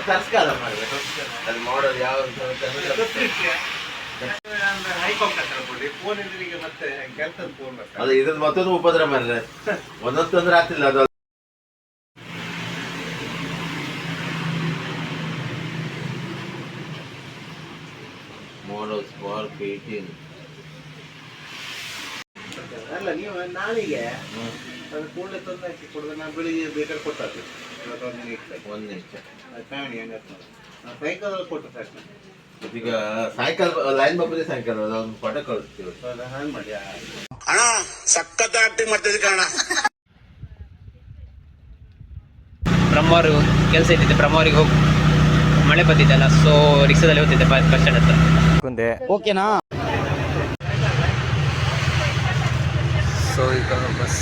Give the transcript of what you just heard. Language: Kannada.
ತರ್ಸ್ಕಾಲ ಅದು ಮಾಡೋದು ಯಾವ ಅದು ಇದ್ರದ್ದು ಮತ್ತೊಂದು ಉಪದ್ರ ಮಾರ್ರೆ ಒಂದೊಂದು ತೊಂದ್ರೆ ಆಗ್ತಿಲ್ಲ ಅದು ಮೋಡೋ ಸ್ಮಾಲ್ 18 ಅಲ್ಲ ನೀವು ನಾಳೆಗೆ ಅದು ಕೂಡಲೇ ತಂದು ಹಾಕಿ ಕೊಡೋದು ನಾನು ಬೆಳಿಗ್ಗೆ ಬೇಕಾದ್ರೆ ಕೊಟ್ಟಾಗ್ತದೆ ಒಂದು ನಿಮಿಷ ಕಾಣಿ ಹಂಗೆ ಸಾಯಂಕಾಲ ಕೊಟ್ಟು ಸಾಕು ಈಗ ಸಾಯಂಕಾಲ ಲೈನ್ ಬಾಬುದೇ ಸಾಯಂಕಾಲ ಒಂದು ಫೋಟೋ ಕಳಿಸ್ತೀವಿ ಹಾಗೆ ಮಾಡಿ ಅಣ್ಣ ಸಖತ್ ಆಕ್ಟಿಂಗ್ ಮಾಡ್ತಿದ್ದೆ ಕಣ. ಬ್ರಹ್ಮವರು ಕೆಲಸ ಇದ್ದಿದ್ದೆ, ಬ್ರಹ್ಮವರಿಗೆ ಹೋಗಿ ಮಳೆ ಬಂದಿದ್ದಲ್ಲ, ಸೊ ರಿಕ್ಷಾದಲ್ಲಿ ಹೋಗ್ತಿದ್ದೆ ಬಸ್ ಸ್ಟ್ಯಾಂಡ್ ಹತ್ರ ಕುಂದೆ. ಓಕೆನಾ? ಸೊ ಈಗ ಬಸ್